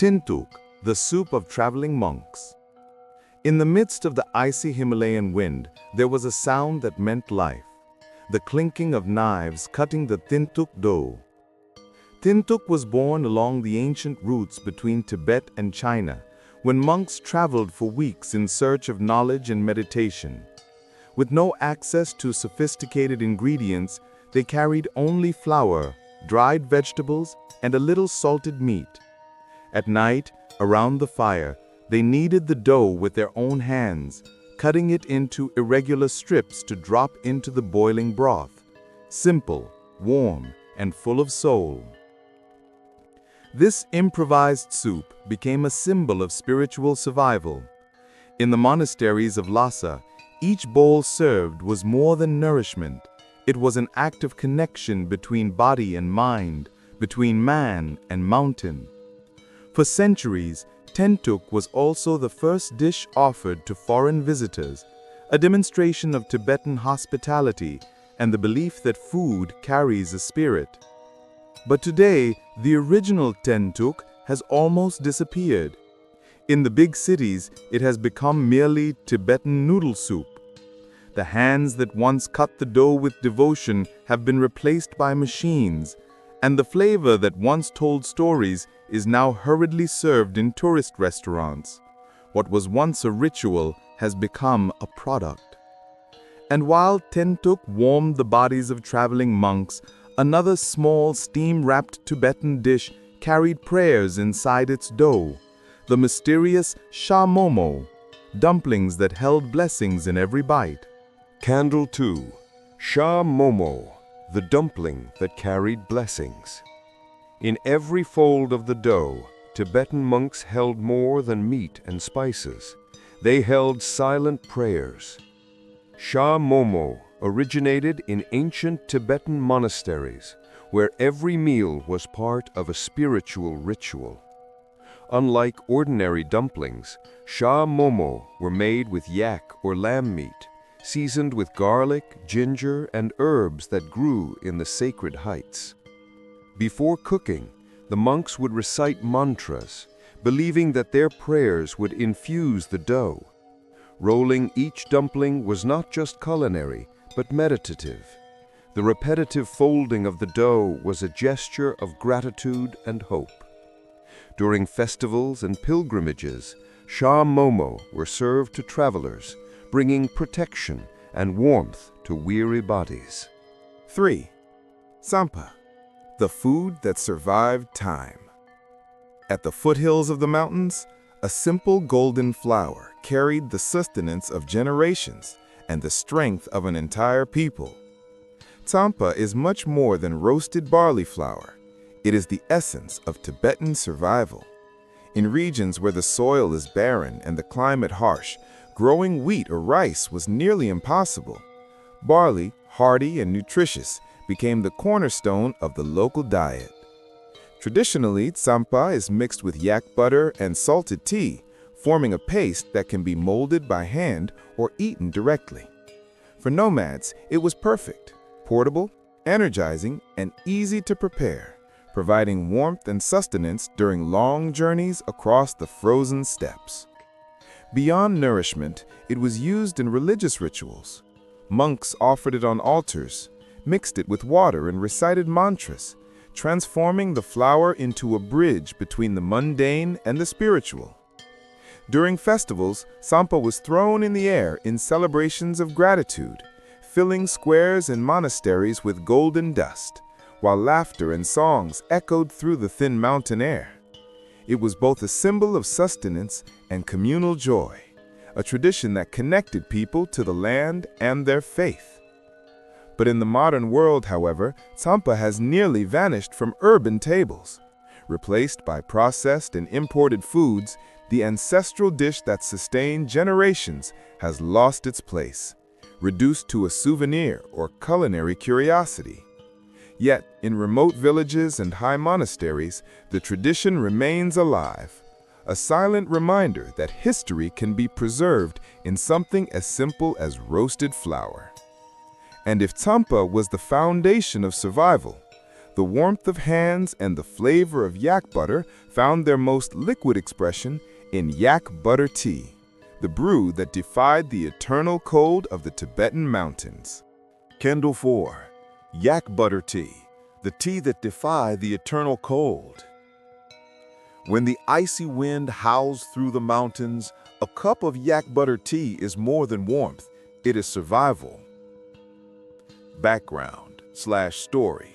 Thenthuk, the soup of traveling monks. In the midst of the icy Himalayan wind, there was a sound that meant life, the clinking of knives cutting the Thenthuk dough. Thenthuk was born along the ancient routes between Tibet and China, when monks traveled for weeks in search of knowledge and meditation. With no access to sophisticated ingredients, they carried only flour, dried vegetables, and a little salted meat. At night, around the fire, they kneaded the dough with their own hands, cutting it into irregular strips to drop into the boiling broth, simple, warm, and full of soul. This improvised soup became a symbol of spiritual survival. In the monasteries of Lhasa, each bowl served was more than nourishment. It was an act of connection between body and mind, between man and mountain. For centuries, Thenthuk was also the first dish offered to foreign visitors, a demonstration of Tibetan hospitality and the belief that food carries a spirit. But today, the original Thenthuk has almost disappeared. In the big cities, it has become merely Tibetan noodle soup. The hands that once cut the dough with devotion have been replaced by machines, and the flavor that once told stories is now hurriedly served in tourist restaurants. What was once a ritual has become a product. And while Thenthuk warmed the bodies of traveling monks, another small steam-wrapped Tibetan dish carried prayers inside its dough, the mysterious sha momo, dumplings that held blessings in every bite. Candle 2. Sha momo, the dumpling that carried blessings. In every fold of the dough, Tibetan monks held more than meat and spices. They held silent prayers. Sha momo originated in ancient Tibetan monasteries, where every meal was part of a spiritual ritual. Unlike ordinary dumplings, sha momo were made with yak or lamb meat, seasoned with garlic, ginger, and herbs that grew in the sacred heights. Before cooking, the monks would recite mantras, believing that their prayers would infuse the dough. Rolling each dumpling was not just culinary, but meditative. The repetitive folding of the dough was a gesture of gratitude and hope. During festivals and pilgrimages, sha momo were served to travelers, bringing protection and warmth to weary bodies. 3. Tsampa, the food that survived time. At the foothills of the mountains, a simple golden flour carried the sustenance of generations and the strength of an entire people. Tsampa is much more than roasted barley flour. It is the essence of Tibetan survival. In regions where the soil is barren and the climate harsh, growing wheat or rice was nearly impossible. Barley, hardy and nutritious, became the cornerstone of the local diet. Traditionally, tsampa is mixed with yak butter and salted tea, forming a paste that can be molded by hand or eaten directly. For nomads, it was perfect, portable, energizing, and easy to prepare, providing warmth and sustenance during long journeys across the frozen steppes. Beyond nourishment, it was used in religious rituals. Monks offered it on altars, mixed it with water and recited mantras, transforming the flour into a bridge between the mundane and the spiritual. During festivals, tsampa was thrown in the air in celebrations of gratitude, filling squares and monasteries with golden dust, while laughter and songs echoed through the thin mountain air. It was both a symbol of sustenance and communal joy, a tradition that connected people to the land and their faith. But in the modern world, however, tsampa has nearly vanished from urban tables. Replaced by processed and imported foods, the ancestral dish that sustained generations has lost its place, reduced to a souvenir or culinary curiosity. Yet, in remote villages and high monasteries, the tradition remains alive, a silent reminder that history can be preserved in something as simple as roasted flour. And if tsampa was the foundation of survival, The warmth of hands and the flavor of yak butter found their most liquid expression in yak butter tea, the brew that defied the eternal cold of the Tibetan mountains. Candle 4. Yak butter tea, the tea that defied the eternal cold. When the icy wind howls through the mountains, a cup of yak butter tea is more than warmth, it is survival. Background/story.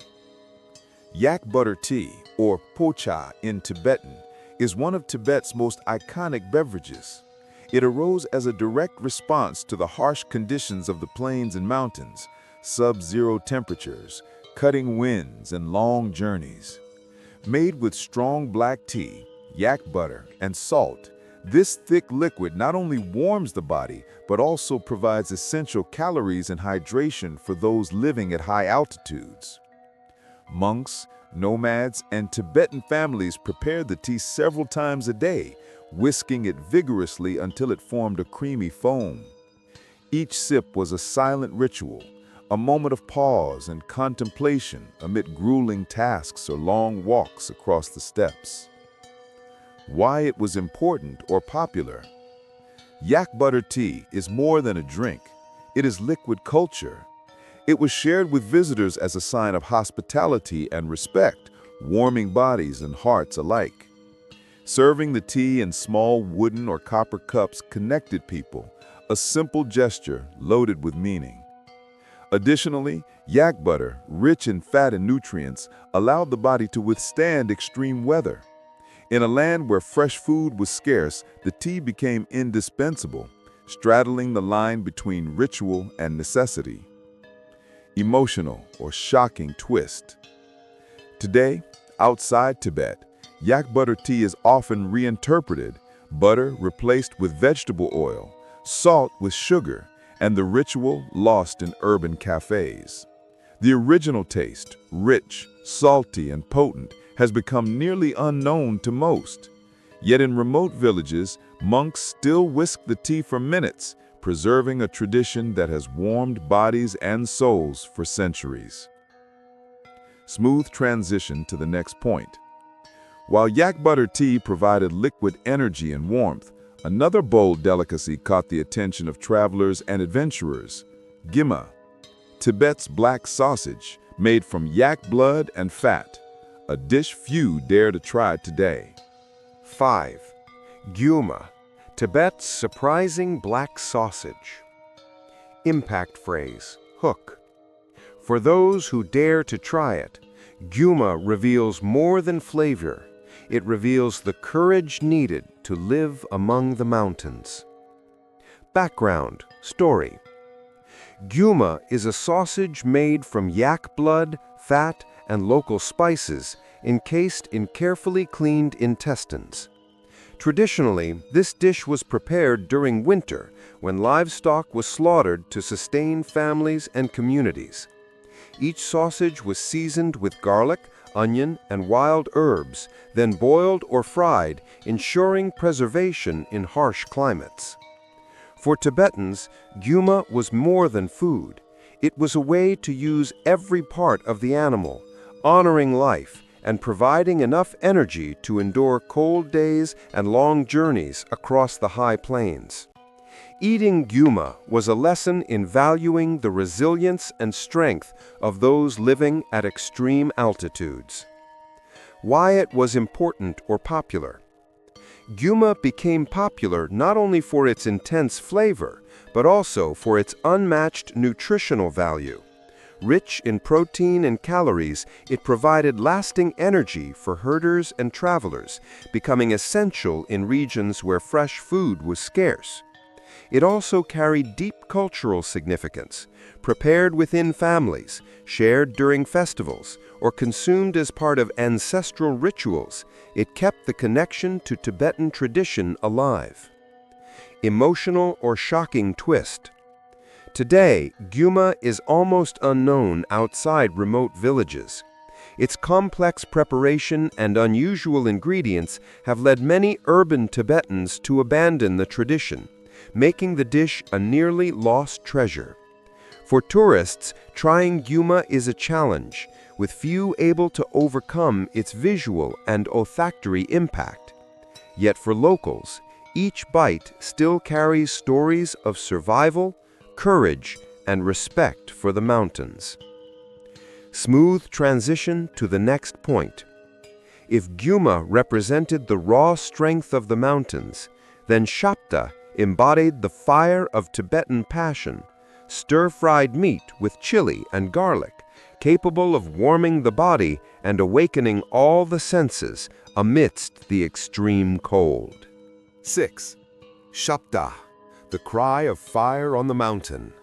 Yak butter tea, or pocha in Tibetan, is one of Tibet's most iconic beverages. It arose as a direct response to the harsh conditions of the plains and mountains, sub-zero temperatures, cutting winds, and long journeys. Made with strong black tea, yak butter, and salt, this thick liquid not only warms the body, but also provides essential calories and hydration for those living at high altitudes. Monks, nomads, and Tibetan families prepared the tea several times a day, whisking it vigorously until it formed a creamy foam. Each sip was a silent ritual, a moment of pause and contemplation amid grueling tasks or long walks across the steppes. Why it was important or popular? Yak butter tea is more than a drink. It is liquid culture. It was shared with visitors as a sign of hospitality and respect, warming bodies and hearts alike. Serving the tea in small wooden or copper cups connected people, a simple gesture loaded with meaning. Additionally, yak butter, rich in fat and nutrients, allowed the body to withstand extreme weather. In a land where fresh food was scarce, the tea became indispensable, straddling the line between ritual and necessity. Emotional or shocking twist. Today, outside Tibet, yak butter tea is often reinterpreted, butter replaced with vegetable oil, salt with sugar, and the ritual lost in urban cafes. The original taste, rich, salty, and potent, has become nearly unknown to most. Yet in remote villages, monks still whisk the tea for minutes, preserving a tradition that has warmed bodies and souls for centuries. Smooth transition to the next point. While yak butter tea provided liquid energy and warmth, another bold delicacy caught the attention of travelers and adventurers: gima, Tibet's black sausage made from yak blood and fat, a dish few dare to try today. 5. Gyuma, Tibet's surprising black sausage. Impact phrase, hook. For those who dare to try it, gyuma reveals more than flavor. It reveals the courage needed to live among the mountains. Background, story. Gyuma is a sausage made from yak blood, fat, and local spices, encased in carefully cleaned intestines. Traditionally, this dish was prepared during winter, when livestock was slaughtered to sustain families and communities. Each sausage was seasoned with garlic, onion, and wild herbs, then boiled or fried, ensuring preservation in harsh climates. For Tibetans, gyuma was more than food. It was a way to use every part of the animal, honoring life, and providing enough energy to endure cold days and long journeys across the high plains. Eating gyuma was a lesson in valuing the resilience and strength of those living at extreme altitudes. Why it was important or popular. Gyuma became popular not only for its intense flavor, but also for its unmatched nutritional value. Rich in protein and calories, it provided lasting energy for herders and travelers, becoming essential in regions where fresh food was scarce. It also carried deep cultural significance. Prepared within families, shared during festivals, or consumed as part of ancestral rituals, it kept the connection to Tibetan tradition alive. Emotional or shocking twist. Today, gyuma is almost unknown outside remote villages. Its complex preparation and unusual ingredients have led many urban Tibetans to abandon the tradition, making the dish a nearly lost treasure. For tourists, trying gyuma is a challenge. with few able to overcome its visual and olfactory impact. Yet for locals, each bite still carries stories of survival, courage, and respect for the mountains. Smooth transition to the next point. If Gyuma represented the raw strength of the mountains, then Shapta embodied the fire of Tibetan passion, stir-fried meat with chili and garlic, capable of warming the body and awakening all the senses amidst the extreme cold. 6. Shapta, the cry of fire on the mountain.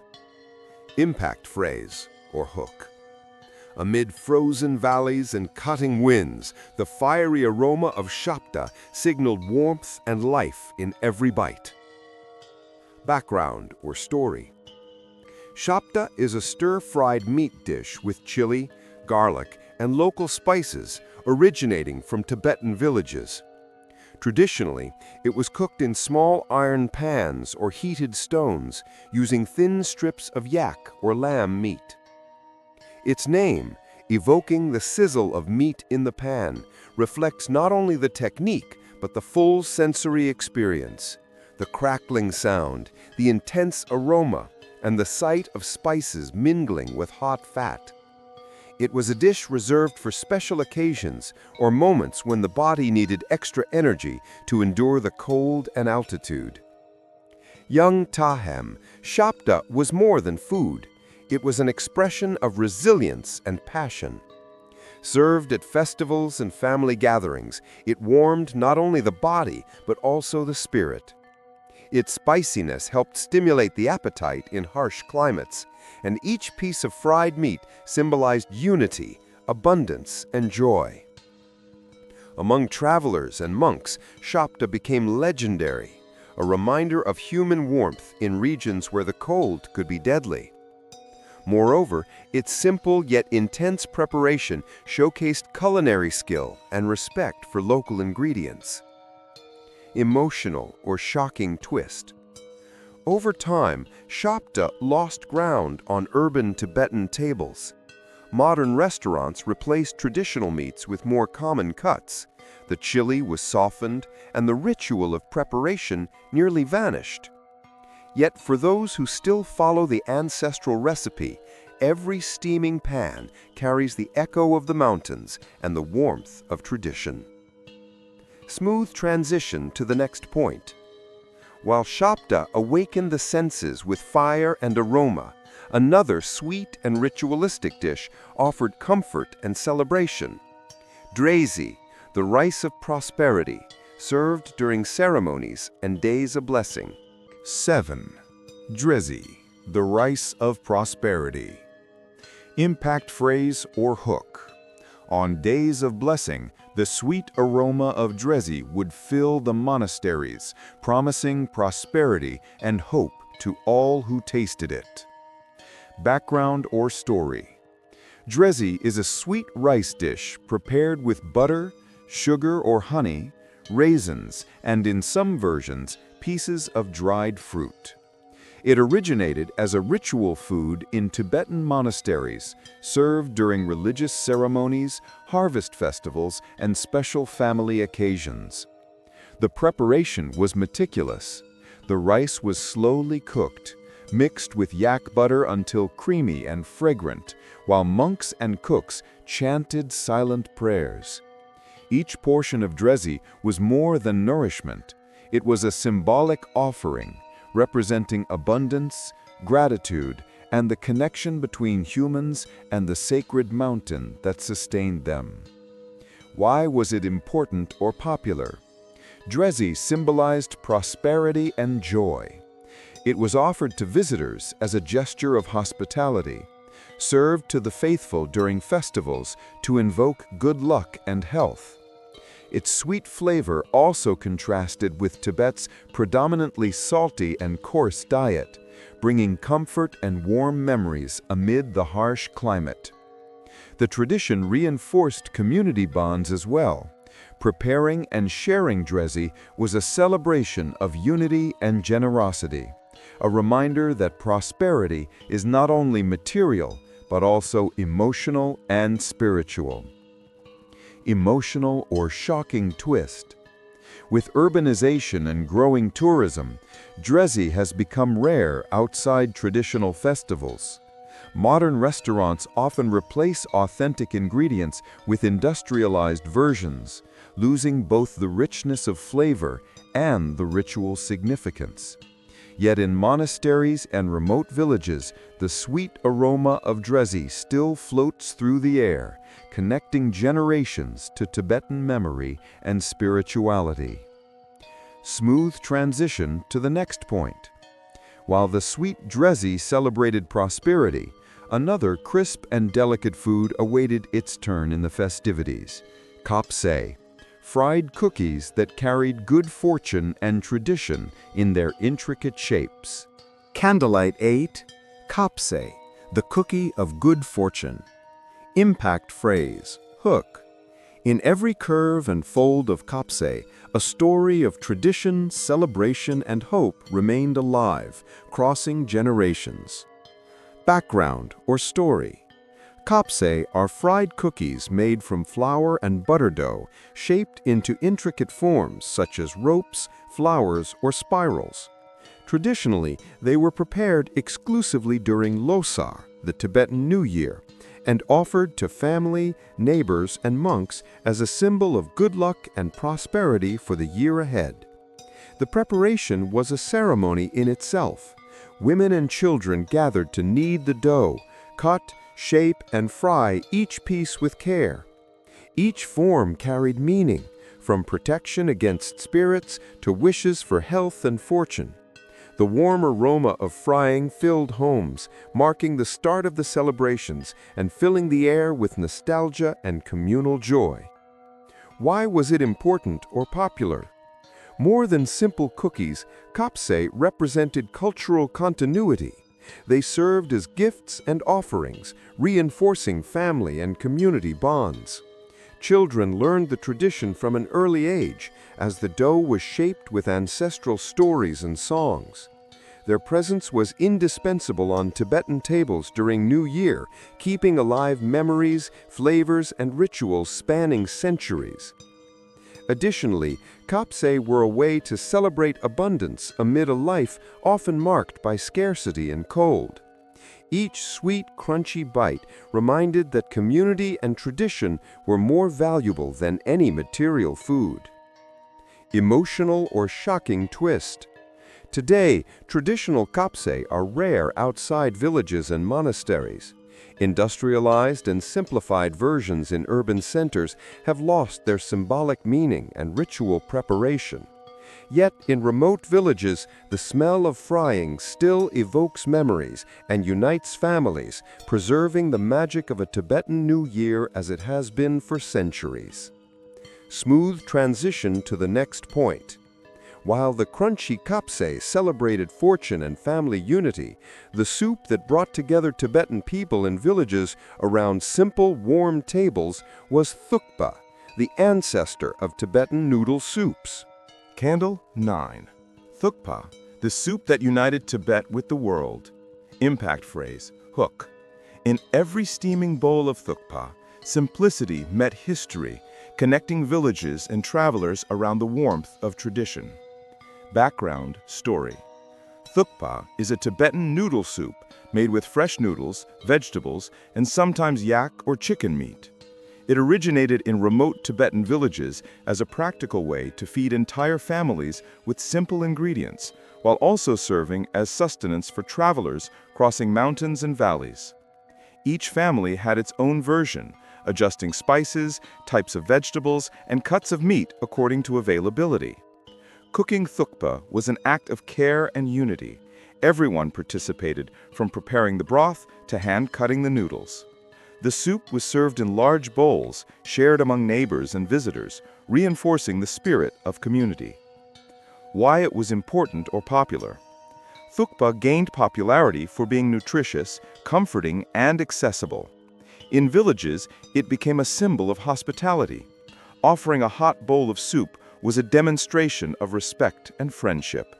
Impact phrase, or hook. Amid frozen valleys and cutting winds, the fiery aroma of Shapta signaled warmth and life in every bite. Background or story. Shapta is a stir-fried meat dish with chili, garlic, and local spices originating from Tibetan villages. Traditionally, it was cooked in small iron pans or heated stones using thin strips of yak or lamb meat. Its name, evoking the sizzle of meat in the pan, reflects not only the technique but the full sensory experience, the crackling sound, the intense aroma, and the sight of spices mingling with hot fat. It was a dish reserved for special occasions or moments when the body needed extra energy to endure the cold and altitude. Young Tahem, Shapta was more than food. It was an expression of resilience and passion. Served at festivals and family gatherings, it warmed not only the body but also the spirit. Its spiciness helped stimulate the appetite in harsh climates, and each piece of fried meat symbolized unity, abundance, and joy. Among travelers and monks, Shapta became legendary, a reminder of human warmth in regions where the cold could be deadly. Moreover, its simple yet intense preparation showcased culinary skill and respect for local ingredients. Emotional or shocking twist. Over time, Shapta lost ground on urban Tibetan tables. Modern restaurants replaced traditional meats with more common cuts. The chili was softened, and the ritual of preparation nearly vanished. Yet for those who still follow the ancestral recipe, every steaming pan carries the echo of the mountains and the warmth of tradition. Smooth transition to the next point. While Shapta awakened the senses with fire and aroma, another sweet and ritualistic dish offered comfort and celebration. Drezi, the rice of prosperity, served during ceremonies and days of blessing. 7. Drezi, the rice of prosperity. Impact phrase or hook. On days of blessing, the sweet aroma of Drezi would fill the monasteries, promising prosperity and hope to all who tasted it. Background or story. Drezi is a sweet rice dish prepared with butter, sugar or honey, raisins, and in some versions, pieces of dried fruit. It originated as a ritual food in Tibetan monasteries, served during religious ceremonies, harvest festivals, and special family occasions. The preparation was meticulous. The rice was slowly cooked, mixed with yak butter until creamy and fragrant, while monks and cooks chanted silent prayers. Each portion of Drezi was more than nourishment. It was a symbolic offering, representing abundance, gratitude, and the connection between humans and the sacred mountain that sustained them. Why was it important or popular? Drezi symbolized prosperity and joy. It was offered to visitors as a gesture of hospitality, served to the faithful during festivals to invoke good luck and health. Its sweet flavor also contrasted with Tibet's predominantly salty and coarse diet, bringing comfort and warm memories amid the harsh climate. The tradition reinforced community bonds as well. Preparing and sharing Drezi was a celebration of unity and generosity, a reminder that prosperity is not only material, but also emotional and spiritual. Emotional or shocking twist. With urbanization and growing tourism, drezzy has become rare outside traditional festivals. Modern restaurants often replace authentic ingredients with industrialized versions, losing both the richness of flavor and the ritual significance. Yet in monasteries and remote villages, the sweet aroma of drezzy still floats through the air, connecting generations to Tibetan memory and spirituality. Smooth transition to the next point. While the sweet drezzy celebrated prosperity, another crisp and delicate food awaited its turn in the festivities: kapse, fried cookies that carried good fortune and tradition in their intricate shapes. Candlelight 8, kapse, the cookie of good fortune. Impact phrase, hook. In every curve and fold of kapse, a story of tradition, celebration, and hope remained alive, crossing generations. Background or story. Kapse are fried cookies made from flour and butter dough, shaped into intricate forms such as ropes, flowers, or spirals. Traditionally, they were prepared exclusively during Losar, the Tibetan New Year, and offered to family, neighbors, and monks as a symbol of good luck and prosperity for the year ahead. The preparation was a ceremony in itself. Women and children gathered to knead the dough, cut, shape, and fry each piece with care. Each form carried meaning, from protection against spirits to wishes for health and fortune. The warm aroma of frying filled homes, marking the start of the celebrations and filling the air with nostalgia and communal joy. Why was it important or popular? More than simple cookies, kapse represented cultural continuity. They served as gifts and offerings, reinforcing family and community bonds. Children learned the tradition from an early age, as the dough was shaped with ancestral stories and songs. Their presence was indispensable on Tibetan tables during New Year, keeping alive memories, flavors, and rituals spanning centuries. Additionally, kapse were a way to celebrate abundance amid a life often marked by scarcity and cold. Each sweet, crunchy bite reminded that community and tradition were more valuable than any material food. Emotional or shocking twist. Today, traditional kapse are rare outside villages and monasteries. Industrialized and simplified versions in urban centers have lost their symbolic meaning and ritual preparation. Yet, in remote villages, the smell of frying still evokes memories and unites families, preserving the magic of a Tibetan New Year as it has been for centuries. Smooth transition to the next point. While the crunchy kapse celebrated fortune and family unity, the soup that brought together Tibetan people in villages around simple, warm tables was Thukpa, the ancestor of Tibetan noodle soups. Candle 9. Thukpa, the soup that united Tibet with the world. Impact phrase, hook. In every steaming bowl of Thukpa, simplicity met history, connecting villages and travelers around the warmth of tradition. Background story. Thukpa is a Tibetan noodle soup made with fresh noodles, vegetables, and sometimes yak or chicken meat. It originated in remote Tibetan villages as a practical way to feed entire families with simple ingredients, while also serving as sustenance for travelers crossing mountains and valleys. Each family had its own version, adjusting spices, types of vegetables, and cuts of meat according to availability. Cooking Thukpa was an act of care and unity. Everyone participated, from preparing the broth to hand-cutting the noodles. The soup was served in large bowls, shared among neighbors and visitors, reinforcing the spirit of community. Why it was important or popular. Thukpa gained popularity for being nutritious, comforting, and accessible. In villages, it became a symbol of hospitality. Offering a hot bowl of soup was a demonstration of respect and friendship.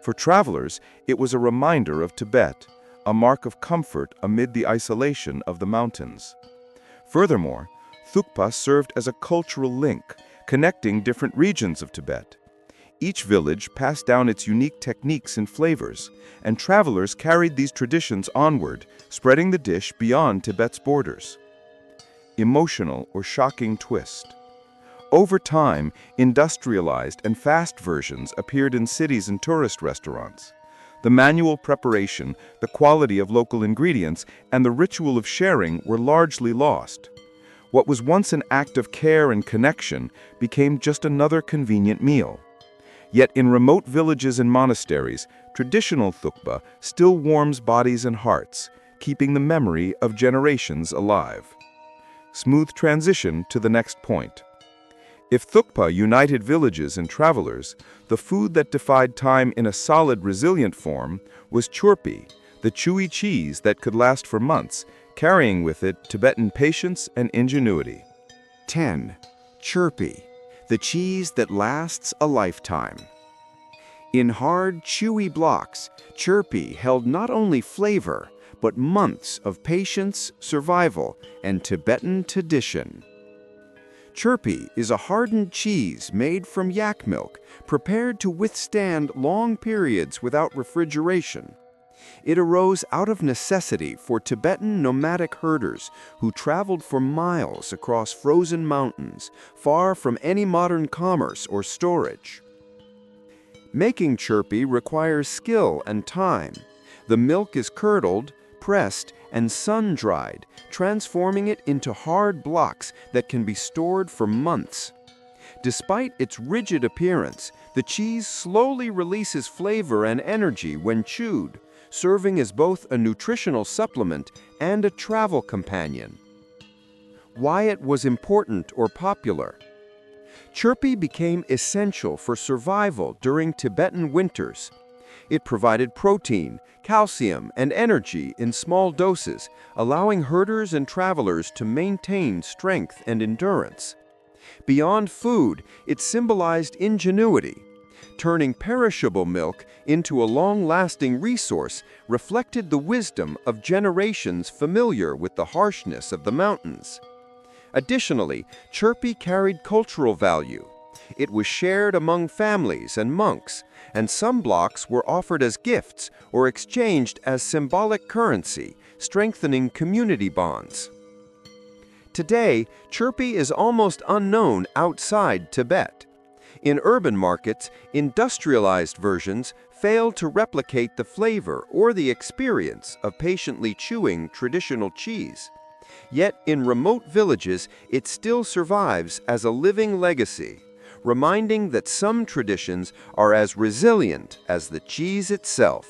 For travelers, it was a reminder of Tibet, a mark of comfort amid the isolation of the mountains. Furthermore, Thukpa served as a cultural link, connecting different regions of Tibet. Each village passed down its unique techniques and flavors, and travelers carried these traditions onward, spreading the dish beyond Tibet's borders. Emotional or shocking twist. Over time, industrialized and fast versions appeared in cities and tourist restaurants. The manual preparation, the quality of local ingredients, and the ritual of sharing were largely lost. What was once an act of care and connection became just another convenient meal. Yet in remote villages and monasteries, traditional Thukpa still warms bodies and hearts, keeping the memory of generations alive. Smooth transition to the next point. If Thukpa united villages and travelers, the food that defied time in a solid, resilient form was churpi, the chewy cheese that could last for months, carrying with it Tibetan patience and ingenuity. 10. Churpi, the cheese that lasts a lifetime. In hard, chewy blocks, churpi held not only flavor, but months of patience, survival, and Tibetan tradition. Churpi is a hardened cheese made from yak milk, prepared to withstand long periods without refrigeration. It arose out of necessity for Tibetan nomadic herders who traveled for miles across frozen mountains, far from any modern commerce or storage. Making churpi requires skill and time. The milk is curdled, pressed, and sun-dried, transforming it into hard blocks that can be stored for months. Despite its rigid appearance, the cheese slowly releases flavor and energy when chewed, serving as both a nutritional supplement and a travel companion. Why it was important or popular. Churpi became essential for survival during Tibetan winters. It provided protein, calcium, and energy in small doses, allowing herders and travelers to maintain strength and endurance. Beyond food, it symbolized ingenuity. Turning perishable milk into a long-lasting resource reflected the wisdom of generations familiar with the harshness of the mountains. Additionally, churpi carried cultural value. It was shared among families and monks, and some blocks were offered as gifts or exchanged as symbolic currency, strengthening community bonds. Today, churpi is almost unknown outside Tibet. In urban markets, industrialized versions fail to replicate the flavor or the experience of patiently chewing traditional cheese. Yet in remote villages, it still survives as a living legacy, reminding that some traditions are as resilient as the cheese itself.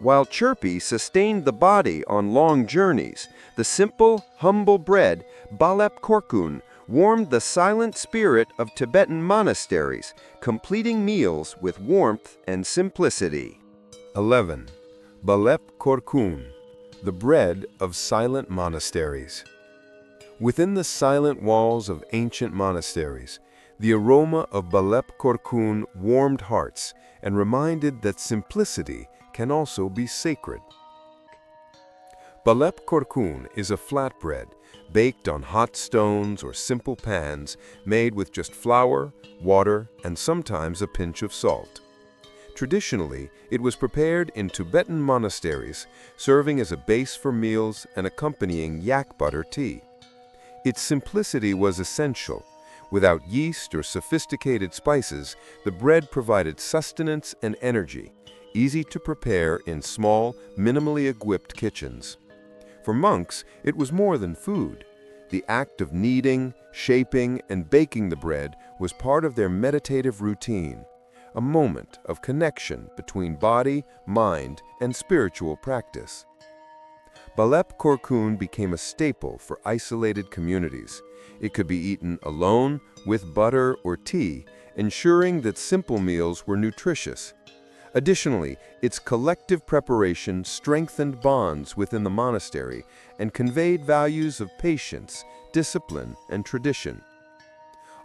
While churpi sustained the body on long journeys, the simple, humble bread, balep korkun, warmed the silent spirit of Tibetan monasteries, completing meals with warmth and simplicity. 11. Balep korkun, the bread of silent monasteries. Within the silent walls of ancient monasteries, the aroma of balep korkun warmed hearts and reminded that simplicity can also be sacred. Balep korkun is a flatbread baked on hot stones or simple pans made with just flour, water, and sometimes a pinch of salt. Traditionally, it was prepared in Tibetan monasteries, serving as a base for meals and accompanying yak butter tea. Its simplicity was essential. Without yeast or sophisticated spices, the bread provided sustenance and energy, easy to prepare in small, minimally equipped kitchens. For monks, it was more than food. The act of kneading, shaping, and baking the bread was part of their meditative routine, a moment of connection between body, mind, and spiritual practice. Balep korkun became a staple for isolated communities. It could be eaten alone, with butter or tea, ensuring that simple meals were nutritious. Additionally, its collective preparation strengthened bonds within the monastery and conveyed values of patience, discipline, and tradition.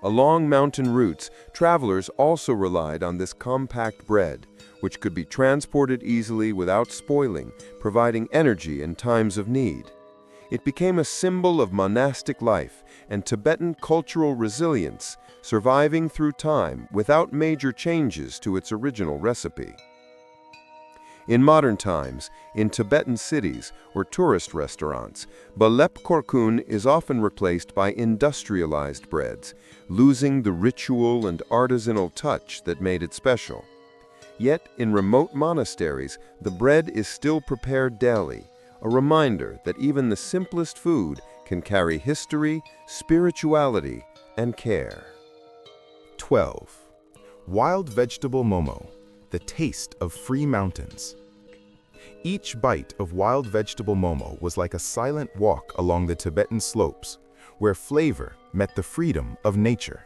Along mountain routes, travelers also relied on this compact bread, which could be transported easily without spoiling, providing energy in times of need. It became a symbol of monastic life and Tibetan cultural resilience, surviving through time without major changes to its original recipe. In modern times, in Tibetan cities or tourist restaurants, balep korkun is often replaced by industrialized breads, losing the ritual and artisanal touch that made it special. Yet, in remote monasteries, the bread is still prepared daily, a reminder that even the simplest food can carry history, spirituality, and care. 12. Wild vegetable momo, the taste of free mountains. Each bite of wild vegetable momo was like a silent walk along the Tibetan slopes, where flavor met the freedom of nature.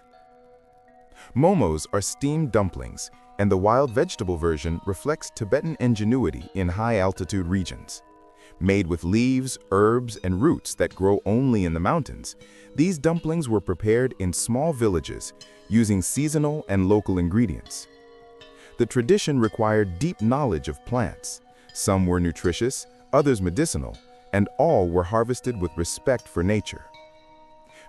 Momos are steamed dumplings, and the wild vegetable version reflects Tibetan ingenuity in high-altitude regions. Made with leaves, herbs, and roots that grow only in the mountains, these dumplings were prepared in small villages, using seasonal and local ingredients. The tradition required deep knowledge of plants. Some were nutritious, others medicinal, and all were harvested with respect for nature.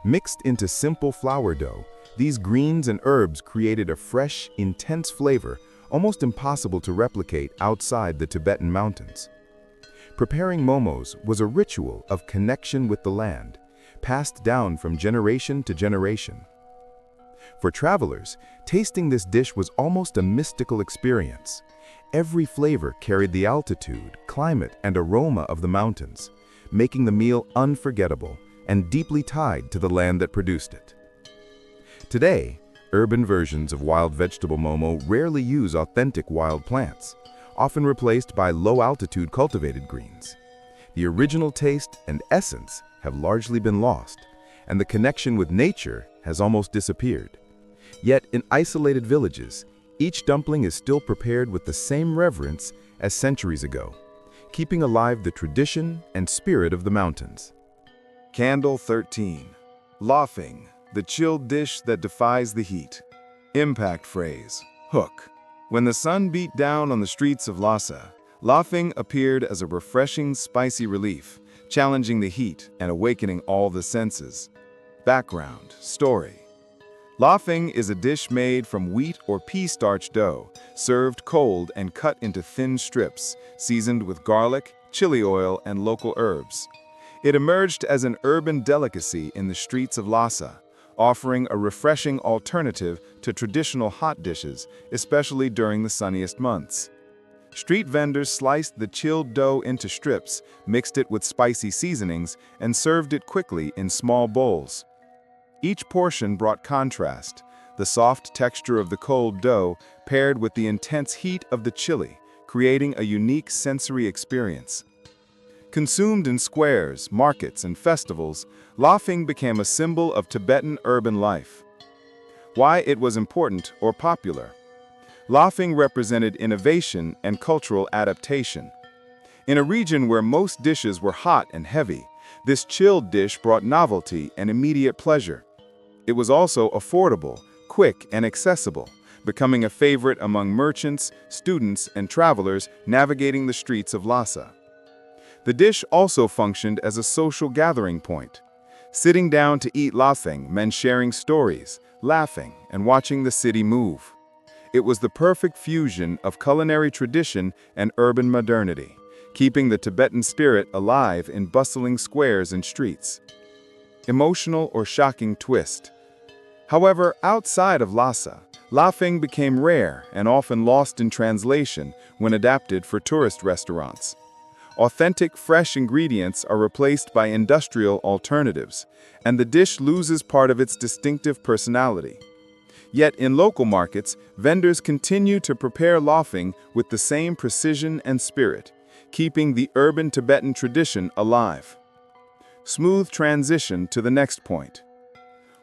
Mixed into simple flour dough, these greens and herbs created a fresh, intense flavor almost impossible to replicate outside the Tibetan mountains. Preparing momos was a ritual of connection with the land, passed down from generation to generation. For travelers, tasting this dish was almost a mystical experience. Every flavor carried the altitude, climate, and aroma of the mountains, making the meal unforgettable and deeply tied to the land that produced it. Today, urban versions of wild vegetable momo rarely use authentic wild plants, often replaced by low-altitude cultivated greens. The original taste and essence have largely been lost, and the connection with nature has almost disappeared. Yet in isolated villages, each dumpling is still prepared with the same reverence as centuries ago, keeping alive the tradition and spirit of the mountains. Candle 13. Laughing, the chilled dish that defies the heat. Impact phrase, hook. When the sun beat down on the streets of Lhasa, laughing appeared as a refreshing, spicy relief, challenging the heat and awakening all the senses. Background, story. Laughing is a dish made from wheat or pea starch dough, served cold and cut into thin strips, seasoned with garlic, chili oil, and local herbs. It emerged as an urban delicacy in the streets of Lhasa, offering a refreshing alternative to traditional hot dishes, especially during the sunniest months. Street vendors sliced the chilled dough into strips, mixed it with spicy seasonings, and served it quickly in small bowls. Each portion brought contrast, the soft texture of the cold dough paired with the intense heat of the chili, creating a unique sensory experience. Consumed in squares, markets, and festivals, laughing became a symbol of Tibetan urban life. Why it was important or popular? Laughing represented innovation and cultural adaptation. In a region where most dishes were hot and heavy, this chilled dish brought novelty and immediate pleasure. It was also affordable, quick, and accessible, becoming a favorite among merchants, students, and travelers navigating the streets of Lhasa. The dish also functioned as a social gathering point. Sitting down to eat laughing meant sharing stories, laughing, and watching the city move. It was the perfect fusion of culinary tradition and urban modernity, keeping the Tibetan spirit alive in bustling squares and streets. Emotional or shocking twist. However, outside of Lhasa, laughing became rare and often lost in translation when adapted for tourist restaurants. Authentic, fresh ingredients are replaced by industrial alternatives, and the dish loses part of its distinctive personality. Yet in local markets, vendors continue to prepare laughing with the same precision and spirit, keeping the urban Tibetan tradition alive. Smooth transition to the next point.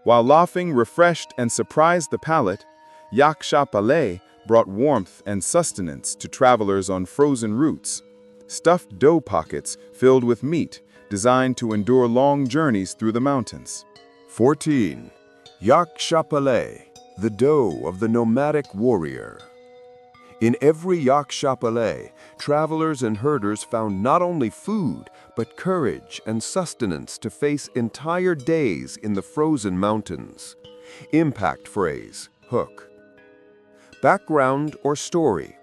While laughing refreshed and surprised the palate, yaksha palay brought warmth and sustenance to travelers on frozen routes. Stuffed dough pockets filled with meat, designed to endure long journeys through the mountains. 14. Yak Chapalé, the dough of the nomadic warrior. In every Yak Chapalé, travelers and herders found not only food, but courage and sustenance to face entire days in the frozen mountains. Impact phrase, hook. Background or story.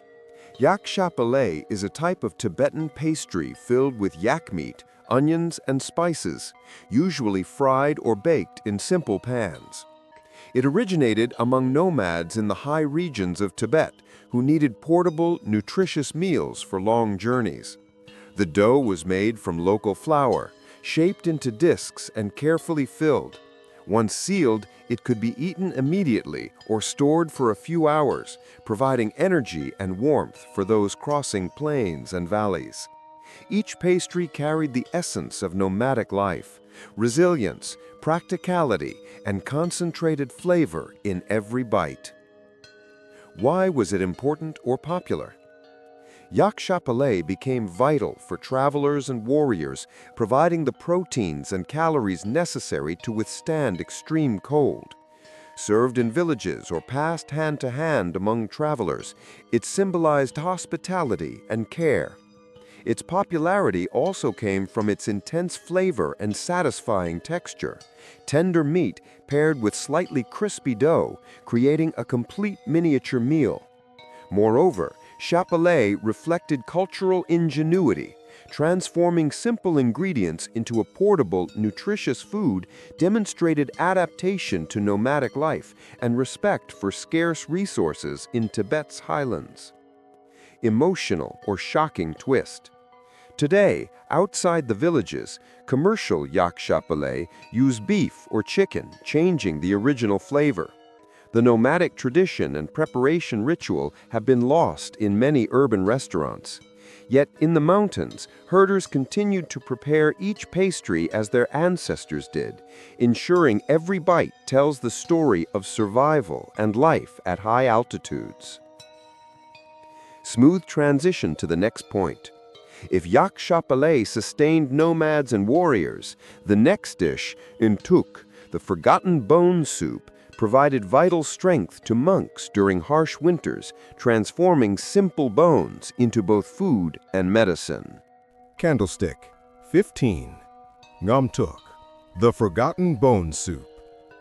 Yak Chapalé is a type of Tibetan pastry filled with yak meat, onions, and spices, usually fried or baked in simple pans. It originated among nomads in the high regions of Tibet who needed portable, nutritious meals for long journeys. The dough was made from local flour, shaped into discs and carefully filled. Once sealed, it could be eaten immediately or stored for a few hours, providing energy and warmth for those crossing plains and valleys. Each pastry carried the essence of nomadic life, resilience, practicality, and concentrated flavor in every bite. Why was it important or popular? Yak Chapalé became vital for travelers and warriors, providing the proteins and calories necessary to withstand extreme cold. Served in villages or passed hand to hand among travelers, it symbolized hospitality and care. Its popularity also came from its intense flavor and satisfying texture. Tender meat paired with slightly crispy dough, creating a complete miniature meal. Moreover, Chapalé reflected cultural ingenuity. Transforming simple ingredients into a portable, nutritious food demonstrated adaptation to nomadic life and respect for scarce resources in Tibet's highlands. Emotional or shocking twist. Today, outside the villages, commercial Yak Chapalé use beef or chicken, changing the original flavor. The nomadic tradition and preparation ritual have been lost in many urban restaurants. Yet in the mountains, herders continued to prepare each pastry as their ancestors did, ensuring every bite tells the story of survival and life at high altitudes. Smooth transition to the next point. If Yak Chapalé sustained nomads and warriors, the next dish, Thenthuk, the forgotten bone soup, provided vital strength to monks during harsh winters, transforming simple bones into both food and medicine. Candlestick 15. Ngamtuk, the forgotten bone soup.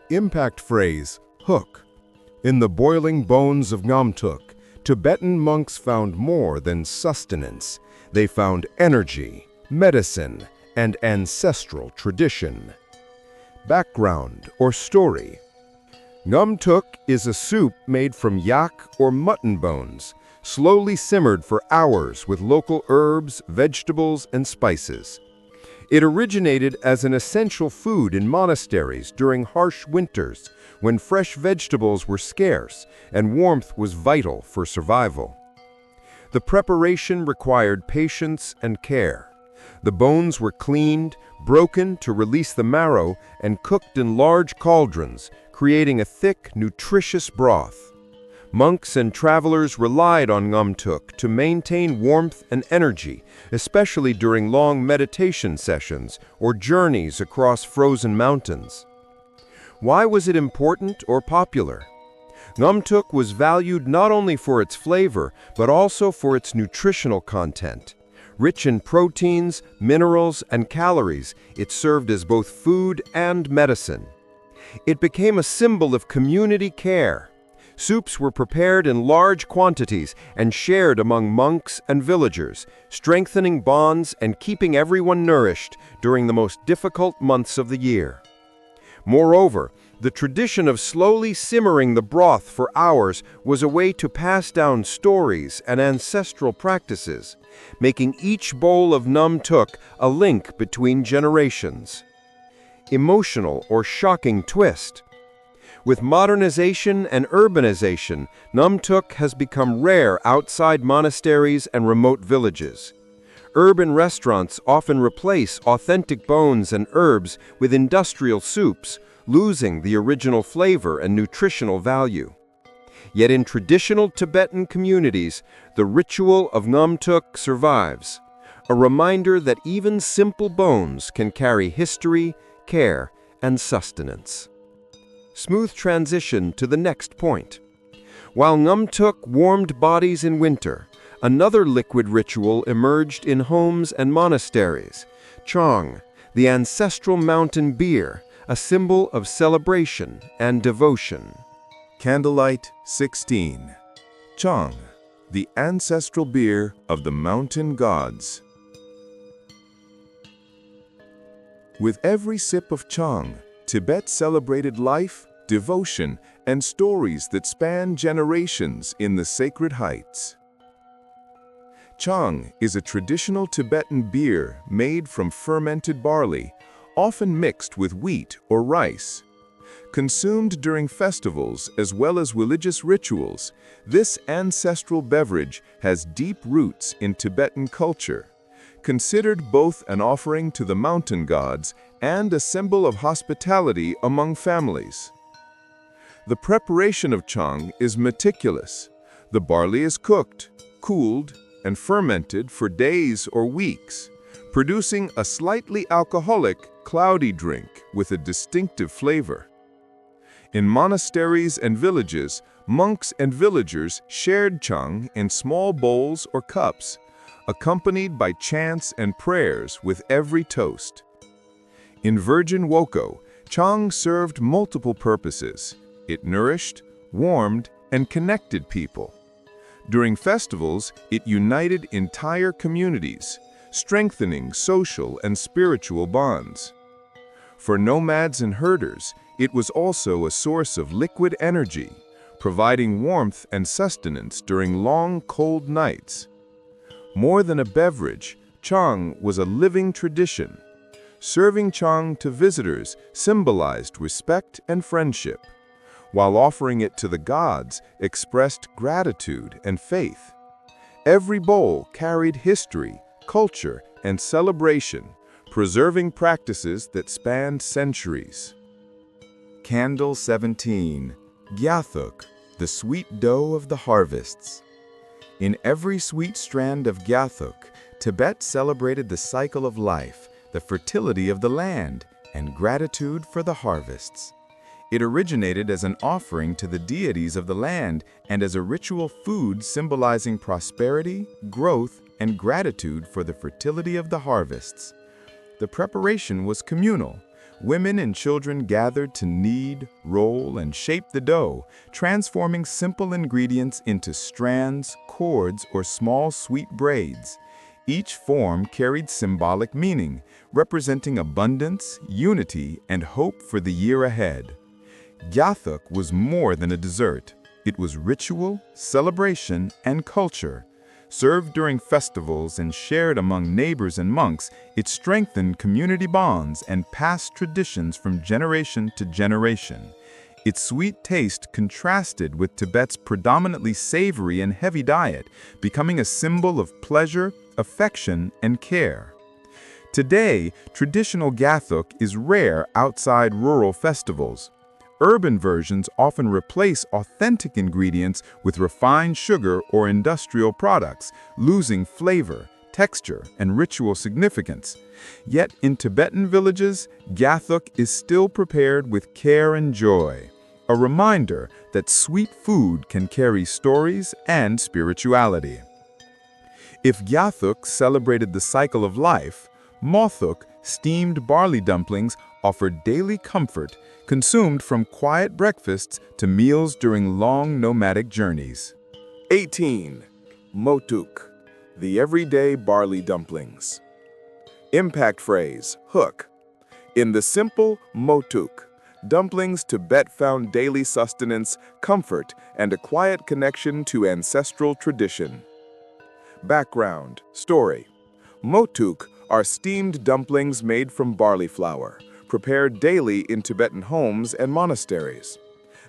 Impact phrase, hook. In the boiling bones of Ngamtuk, Tibetan monks found more than sustenance. They found energy, medicine, and ancestral tradition. Background or story. Ngamtuk is a soup made from yak or mutton bones, slowly simmered for hours with local herbs, vegetables, and spices. It originated as an essential food in monasteries during harsh winters, when fresh vegetables were scarce and warmth was vital for survival. The preparation required patience and care. The bones were cleaned, broken to release the marrow, and cooked in large cauldrons, creating a thick, nutritious broth. Monks and travelers relied on Ngamtuk to maintain warmth and energy, especially during long meditation sessions or journeys across frozen mountains. Why was it important or popular? Ngamtuk was valued not only for its flavor, but also for its nutritional content. Rich in proteins, minerals, and calories, it served as both food and medicine. It became a symbol of community care. Soups were prepared in large quantities and shared among monks and villagers, strengthening bonds and keeping everyone nourished during the most difficult months of the year. Moreover, the tradition of slowly simmering the broth for hours was a way to pass down stories and ancestral practices, making each bowl of Ngamtuk a link between generations. Emotional or shocking twist. With modernization and urbanization, Ngamtuk has become rare outside monasteries and remote villages. Urban restaurants often replace authentic bones and herbs with industrial soups, losing the original flavor and nutritional value. Yet in traditional Tibetan communities, the ritual of Ngamtuk survives, a reminder that even simple bones can carry history, care, and sustenance. smooth transition to the next point. While Ngumtuk warmed bodies in winter, another liquid ritual emerged in homes and monasteries. Chong, the ancestral mountain beer, a symbol of celebration and devotion. Candlelight 16. Chong, the ancestral beer of the mountain gods. With every sip of Chong, Tibet celebrated life, devotion, and stories that span generations in the sacred heights. Chong is a traditional Tibetan beer made from fermented barley, often mixed with wheat or rice. Consumed during festivals as well as religious rituals, this ancestral beverage has deep roots in Tibetan culture. Considered both an offering to the mountain gods and a symbol of hospitality among families. The preparation of Chong is meticulous. The barley is cooked, cooled, and fermented for days or weeks, producing a slightly alcoholic, cloudy drink with a distinctive flavor. In monasteries and villages, monks and villagers shared Chong in small bowls or cups, accompanied by chants and prayers with every toast. In virgin woko, Chong served multiple purposes. It nourished, warmed, and connected people. During festivals, it united entire communities, strengthening social and spiritual bonds. For nomads and herders, it was also a source of liquid energy, providing warmth and sustenance during long, cold nights. More than a beverage, Chong was a living tradition. Serving Chong to visitors symbolized respect and friendship, while offering it to the gods expressed gratitude and faith. Every bowl carried history, culture, and celebration, preserving practices that spanned centuries. Candle 17. Gyathuk, the sweet dough of the harvests. In every sweet strand of Gyathuk, Tibet celebrated the cycle of life, the fertility of the land, and gratitude for the harvests. It originated as an offering to the deities of the land and as a ritual food symbolizing prosperity, growth, and gratitude for the fertility of the harvests. The preparation was communal. Women and children gathered to knead, roll, and shape the dough, transforming simple ingredients into strands, cords, or small sweet braids. Each form carried symbolic meaning, representing abundance, unity, and hope for the year ahead. Gyathuk was more than a dessert. It was ritual, celebration, and culture. Served during festivals and shared among neighbors and monks, it strengthened community bonds and passed traditions from generation to generation. Its sweet taste contrasted with Tibet's predominantly savory and heavy diet, becoming a symbol of pleasure, affection, and care. Today, traditional Gyathuk is rare outside rural festivals. Urban versions often replace authentic ingredients with refined sugar or industrial products, losing flavor, texture, and ritual significance. Yet in Tibetan villages, Gyathuk is still prepared with care and joy, a reminder that sweet food can carry stories and spirituality. If Gyathuk celebrated the cycle of life, Mothuk, steamed barley dumplings, offered daily comfort, consumed from quiet breakfasts to meals during long nomadic journeys. 18. Motuk, the everyday barley dumplings. Impact phrase, hook. In the simple motuk, dumplings, Tibet found daily sustenance, comfort, and a quiet connection to ancestral tradition. Background, story. Motuk are steamed dumplings made from barley flour, prepared daily in Tibetan homes and monasteries.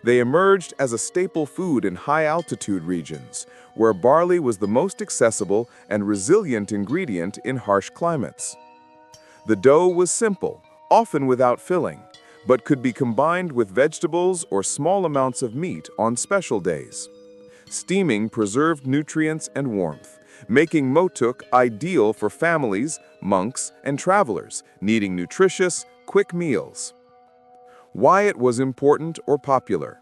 They emerged as a staple food in high-altitude regions, where barley was the most accessible and resilient ingredient in harsh climates. The dough was simple, often without filling, but could be combined with vegetables or small amounts of meat on special days. Steaming preserved nutrients and warmth, making motuk ideal for families, monks, and travelers needing nutritious, quick meals. Why it was important or popular.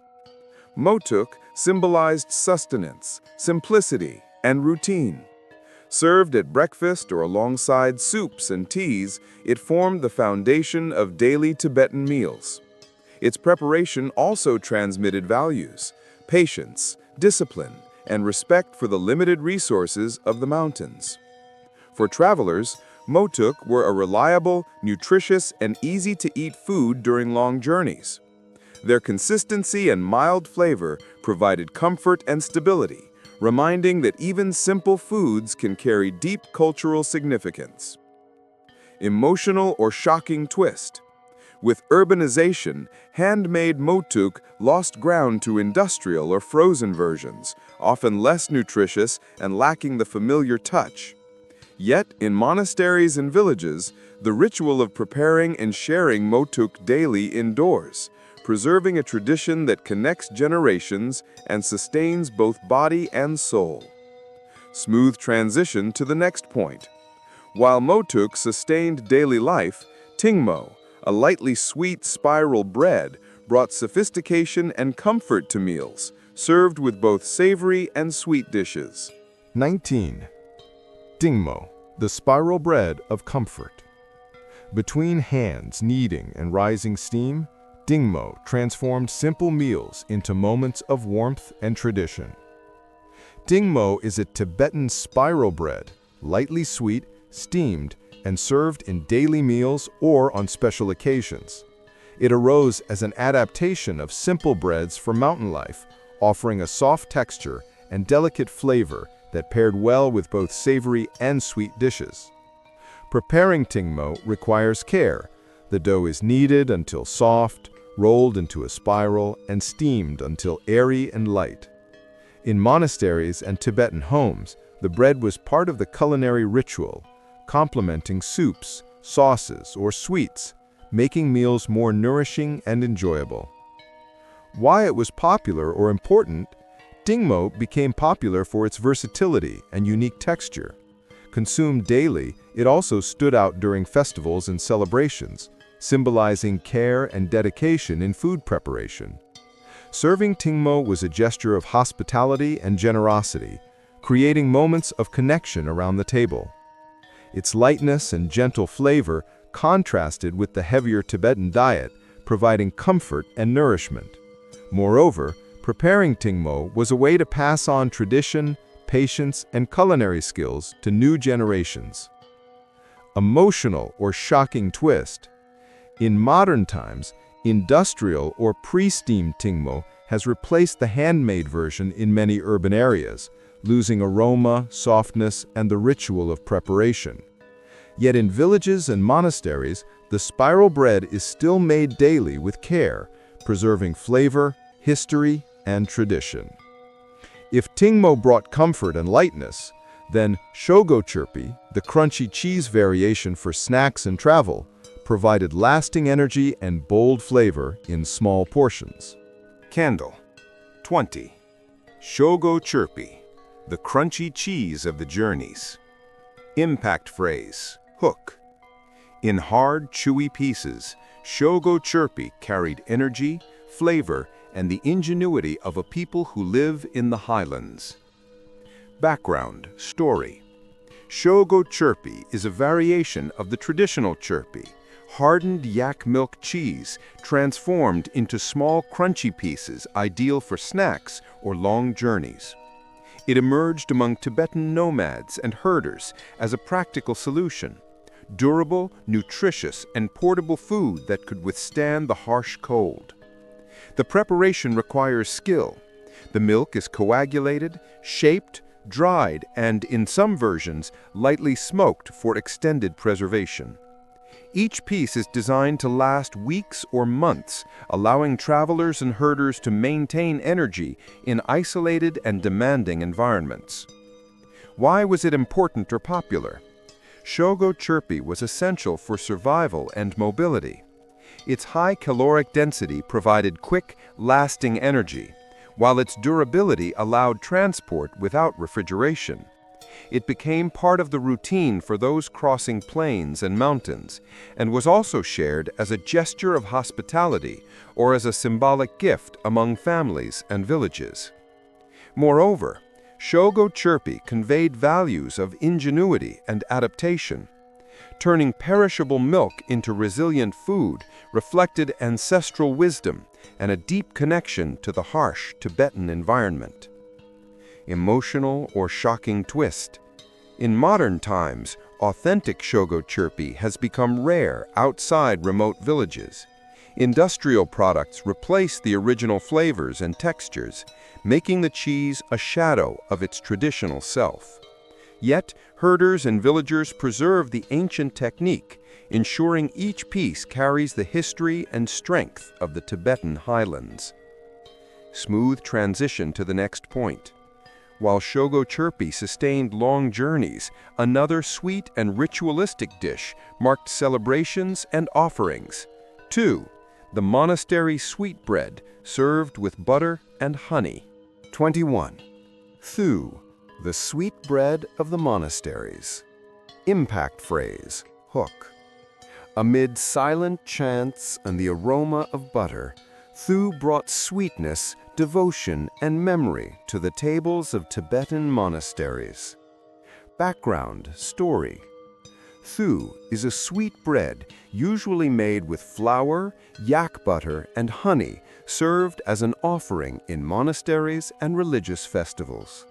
Motuk symbolized sustenance, simplicity, and routine. Served at breakfast or alongside soups and teas, it formed the foundation of daily Tibetan meals. Its preparation also transmitted values, patience, discipline, and respect for the limited resources of the mountains. For travelers, motuk were a reliable, nutritious, and easy-to-eat food during long journeys. Their consistency and mild flavor provided comfort and stability, reminding that even simple foods can carry deep cultural significance. Emotional or shocking twist. With urbanization, handmade motuk lost ground to industrial or frozen versions, often less nutritious and lacking the familiar touch. Yet, in monasteries and villages, the ritual of preparing and sharing motuk daily indoors, preserving a tradition that connects generations and sustains both body and soul. Smooth transition to the next point. While motuk sustained daily life, tingmo, a lightly sweet spiral bread, brought sophistication and comfort to meals, served with both savory and sweet dishes. 19. Tingmo, the spiral bread of comfort. Between hands kneading and rising steam, tingmo transformed simple meals into moments of warmth and tradition. Tingmo is a Tibetan spiral bread, lightly sweet, steamed, and served in daily meals or on special occasions. It arose as an adaptation of simple breads for mountain life, offering a soft texture and delicate flavor that paired well with both savory and sweet dishes. Preparing tingmo requires care. The dough is kneaded until soft, rolled into a spiral, and steamed until airy and light. In monasteries and Tibetan homes, the bread was part of the culinary ritual, complementing soups, sauces, or sweets, making meals more nourishing and enjoyable. Why it was popular or important, tingmo became popular for its versatility and unique texture. Consumed daily, it also stood out during festivals and celebrations, symbolizing care and dedication in food preparation. Serving tingmo was a gesture of hospitality and generosity, creating moments of connection around the table. Its lightness and gentle flavor contrasted with the heavier Tibetan diet, providing comfort and nourishment. Moreover, preparing tingmo was a way to pass on tradition, patience, and culinary skills to new generations. Emotional or shocking twist. In modern times, industrial or pre-steamed tingmo has replaced the handmade version in many urban areas, losing aroma, softness, and the ritual of preparation. Yet in villages and monasteries, the spiral bread is still made daily with care, preserving flavor, history, and tradition. If tingmo brought comfort and lightness, then shogo-churpi, the crunchy cheese variation for snacks and travel, provided lasting energy and bold flavor in small portions. Candle. 20. Shogo-churpi, the crunchy cheese of the journeys. Impact phrase, hook. In hard, chewy pieces, shogo-churpi carried energy, flavor, and the ingenuity of a people who live in the highlands. Background, story. Shogo-churpi is a variation of the traditional churpi, hardened yak milk cheese transformed into small crunchy pieces ideal for snacks or long journeys. It emerged among Tibetan nomads and herders as a practical solution, durable, nutritious, and portable food that could withstand the harsh cold. The preparation requires skill. The milk is coagulated, shaped, dried, and, in some versions, lightly smoked for extended preservation. Each piece is designed to last weeks or months, allowing travelers and herders to maintain energy in isolated and demanding environments. Why was it important or popular? Shogo-churpi was essential for survival and mobility. Its high caloric density provided quick, lasting energy, while its durability allowed transport without refrigeration. It became part of the routine for those crossing plains and mountains, and was also shared as a gesture of hospitality or as a symbolic gift among families and villages. Moreover, shogo chirpi conveyed values of ingenuity and adaptation. Turning perishable milk into resilient food reflected ancestral wisdom and a deep connection to the harsh Tibetan environment. Emotional or shocking twist. In modern times, authentic shogo chirpi has become rare outside remote villages. Industrial products replace the original flavors and textures, making the cheese a shadow of its traditional self. Yet, herders and villagers preserve the ancient technique, ensuring each piece carries the history and strength of the Tibetan highlands. Smooth transition to the next point. While shogo chirpi sustained long journeys, another sweet and ritualistic dish marked celebrations and offerings. 2. The monastery sweetbread, served with butter and honey. 21. Thu, the sweetbread of the monasteries. Impact phrase, hook. Amid silent chants and the aroma of butter, Thu brought sweetness, devotion, and memory to the tables of Tibetan monasteries. Background, story. Thu is a sweet bread usually made with flour, yak butter, and honey, served as an offering in monasteries and religious festivals.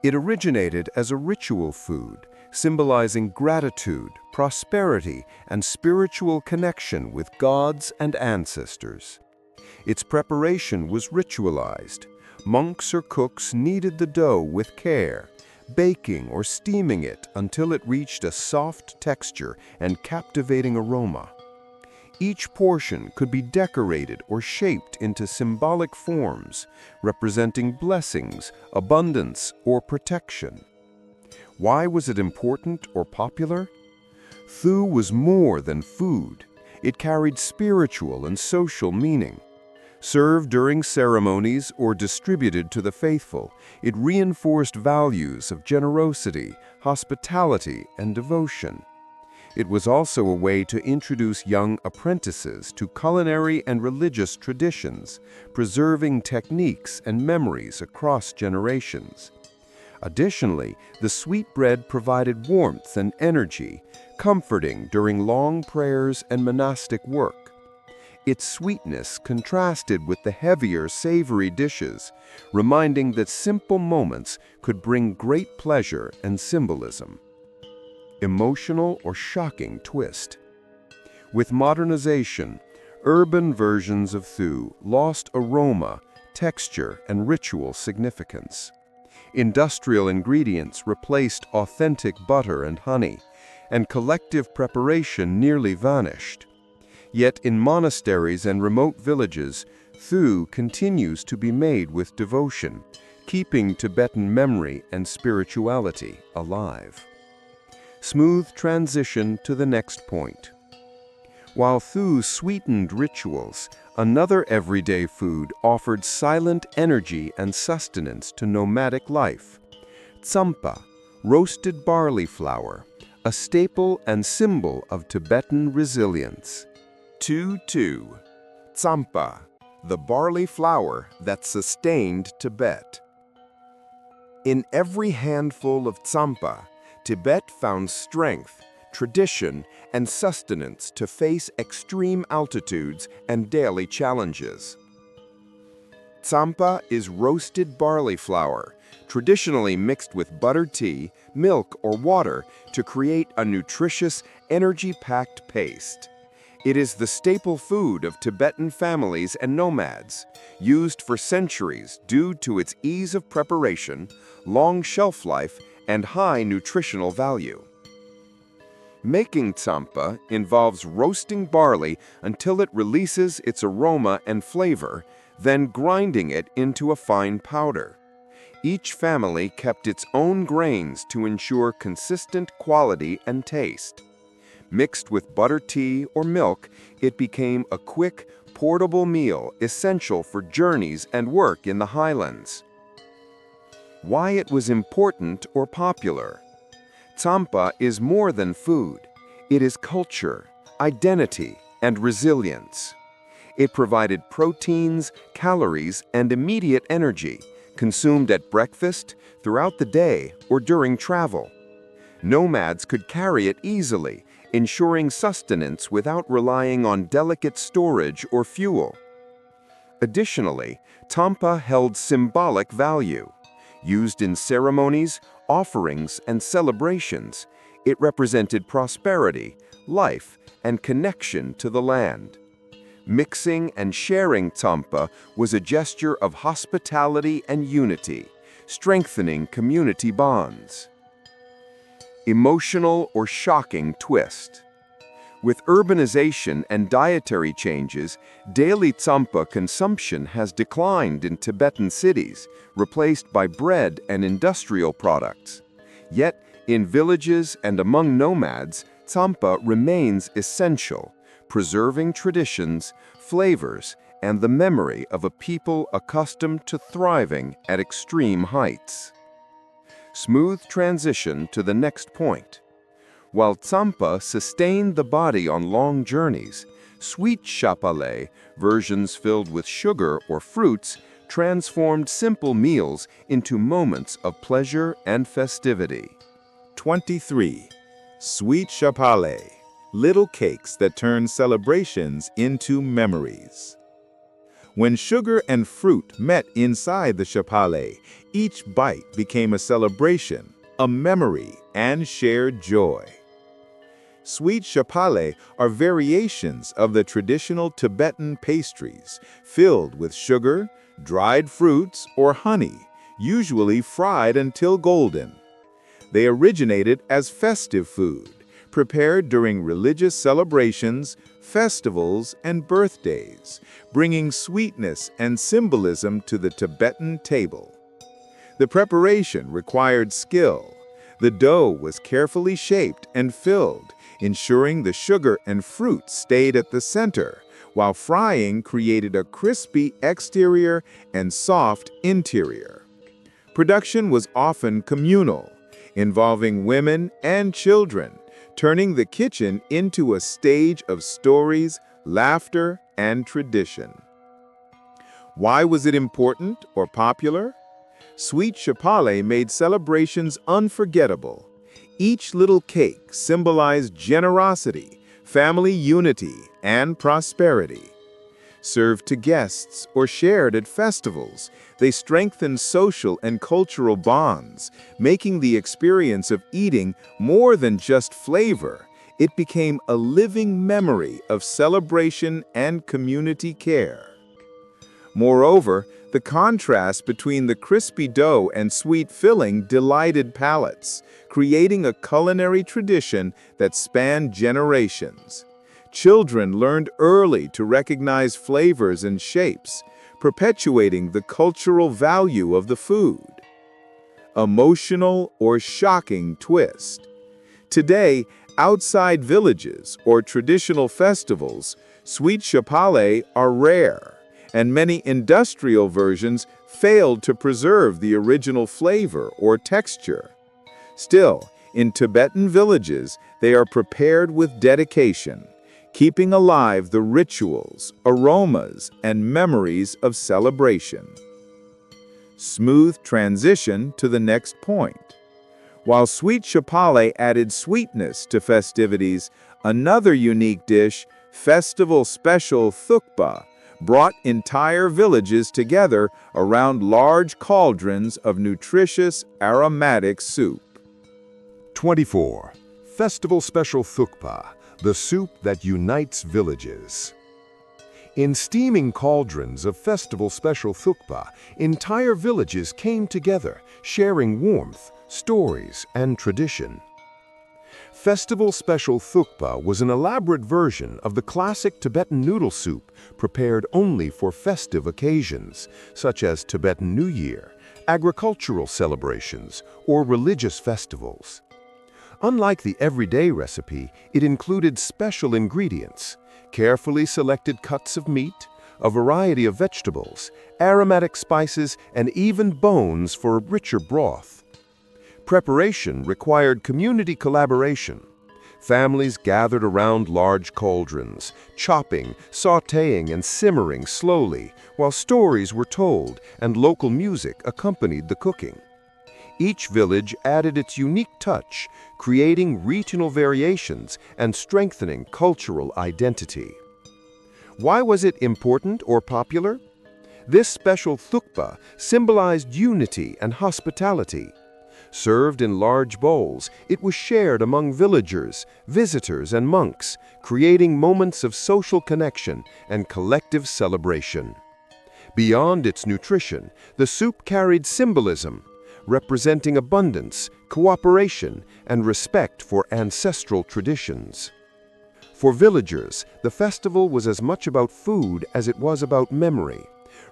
It originated as a ritual food, symbolizing gratitude, prosperity, and spiritual connection with gods and ancestors. Its preparation was ritualized. Monks or cooks kneaded the dough with care, baking or steaming it until it reached a soft texture and captivating aroma. Each portion could be decorated or shaped into symbolic forms, representing blessings, abundance, or protection. Why was it important or popular? Thu was more than food. It carried spiritual and social meaning. Served during ceremonies or distributed to the faithful, it reinforced values of generosity, hospitality, and devotion. It was also a way to introduce young apprentices to culinary and religious traditions, preserving techniques and memories across generations. Additionally, the sweetbread provided warmth and energy, comforting during long prayers and monastic work. Its sweetness contrasted with the heavier, savory dishes, reminding that simple moments could bring great pleasure and symbolism. Emotional or shocking twist. With modernization, urban versions of Thu lost aroma, texture, and ritual significance. Industrial ingredients replaced authentic butter and honey, and collective preparation nearly vanished. Yet in monasteries and remote villages, Thu continues to be made with devotion, keeping Tibetan memory and spirituality alive. Smooth transition to the next point. While Thu sweetened rituals, another everyday food offered silent energy and sustenance to nomadic life. Tsampa, roasted barley flour, a staple and symbol of Tibetan resilience. 2. Tsampa, the barley flour that sustained Tibet. In every handful of tsampa, Tibet found strength, tradition, and sustenance to face extreme altitudes and daily challenges. Tsampa is roasted barley flour, traditionally mixed with butter tea, milk, or water to create a nutritious, energy-packed paste. It is the staple food of Tibetan families and nomads, used for centuries due to its ease of preparation, long shelf life, and high nutritional value. Making tsampa involves roasting barley until it releases its aroma and flavor, then grinding it into a fine powder. Each family kept its own grains to ensure consistent quality and taste. Mixed with butter tea or milk, it became a quick, portable meal essential for journeys and work in the highlands. Why it was important or popular. Tsampa is more than food. It is culture, identity, and resilience. It provided proteins, calories, and immediate energy, consumed at breakfast, throughout the day, or during travel. Nomads could carry it easily, ensuring sustenance without relying on delicate storage or fuel. Additionally, Tsampa held symbolic value. Used in ceremonies, offerings, and celebrations, it represented prosperity, life, and connection to the land. Mixing and sharing Tsampa was a gesture of hospitality and unity, strengthening community bonds. Emotional or shocking twist. With urbanization and dietary changes, daily Tsampa consumption has declined in Tibetan cities, replaced by bread and industrial products. Yet, in villages and among nomads, Tsampa remains essential, preserving traditions, flavors, and the memory of a people accustomed to thriving at extreme heights. Smooth transition to the next point. While Tsampa sustained the body on long journeys, sweet chapalé, versions filled with sugar or fruits, transformed simple meals into moments of pleasure and festivity. 23. Sweet chapalé, little cakes that turn celebrations into memories. When sugar and fruit met inside the chapalé, each bite became a celebration, a memory, and shared joy. Sweet chapalé are variations of the traditional Tibetan pastries, filled with sugar, dried fruits, or honey, usually fried until golden. They originated as festive food, prepared during religious celebrations, festivals, and birthdays, bringing sweetness and symbolism to the Tibetan table. The preparation required skill. The dough was carefully shaped and filled, ensuring the sugar and fruit stayed at the center, while frying created a crispy exterior and soft interior. Production was often communal, involving women and children, turning the kitchen into a stage of stories, laughter, and tradition. Why was it important or popular? Sweet chapalé made celebrations unforgettable. Each little cake symbolized generosity, family unity, and prosperity. Served to guests or shared at festivals, they strengthened social and cultural bonds, making the experience of eating more than just flavor. It became a living memory of celebration and community care. Moreover, the contrast between the crispy dough and sweet filling delighted palates, creating a culinary tradition that spanned generations. Children learned early to recognize flavors and shapes, perpetuating the cultural value of the food. Emotional or shocking twist. Today, outside villages or traditional festivals, sweet chapalé are rare, and many industrial versions failed to preserve the original flavor or texture. Still, in Tibetan villages, they are prepared with dedication, keeping alive the rituals, aromas, and memories of celebration. Smooth transition to the next point. While sweet chapalé added sweetness to festivities, another unique dish, festival special Thukpa, brought entire villages together around large cauldrons of nutritious, aromatic soup. 24. Festival Special Thukpa, the soup that unites villages. In steaming cauldrons of Festival Special Thukpa, entire villages came together, sharing warmth, stories, and tradition. Festival Special Thukpa was an elaborate version of the classic Tibetan noodle soup prepared only for festive occasions, such as Tibetan New Year, agricultural celebrations, or religious festivals. Unlike the everyday recipe, it included special ingredients, carefully selected cuts of meat, a variety of vegetables, aromatic spices, and even bones for a richer broth. Preparation required community collaboration. Families gathered around large cauldrons, chopping, sautéing, and simmering slowly, while stories were told and local music accompanied the cooking. Each village added its unique touch, creating regional variations and strengthening cultural identity. Why was it important or popular? This special Thukpa symbolized unity and hospitality. Served in large bowls, it was shared among villagers, visitors, and monks, creating moments of social connection and collective celebration. Beyond its nutrition, the soup carried symbolism, representing abundance, cooperation, and respect for ancestral traditions. For villagers, the festival was as much about food as it was about memory,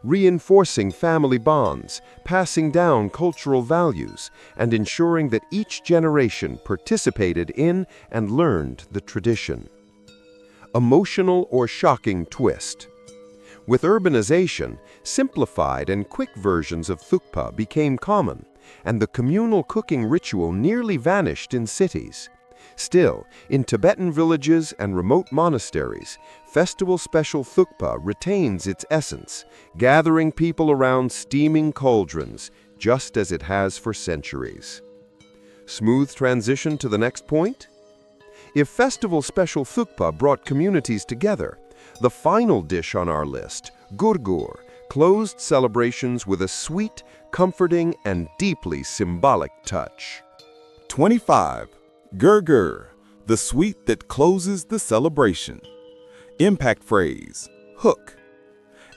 reinforcing family bonds, passing down cultural values, and ensuring that each generation participated in and learned the tradition. Emotional or shocking twist. With urbanization, simplified and quick versions of Thukpa became common, and the communal cooking ritual nearly vanished in cities. Still, in Tibetan villages and remote monasteries, festival special Thukpa retains its essence, gathering people around steaming cauldrons, just as it has for centuries. Smooth transition to the next point? If festival special Thukpa brought communities together, the final dish on our list, Gur-gur, closed celebrations with a sweet, comforting, and deeply symbolic touch. 25. Gur-gur, the sweet that closes the celebration. Impact phrase, hook.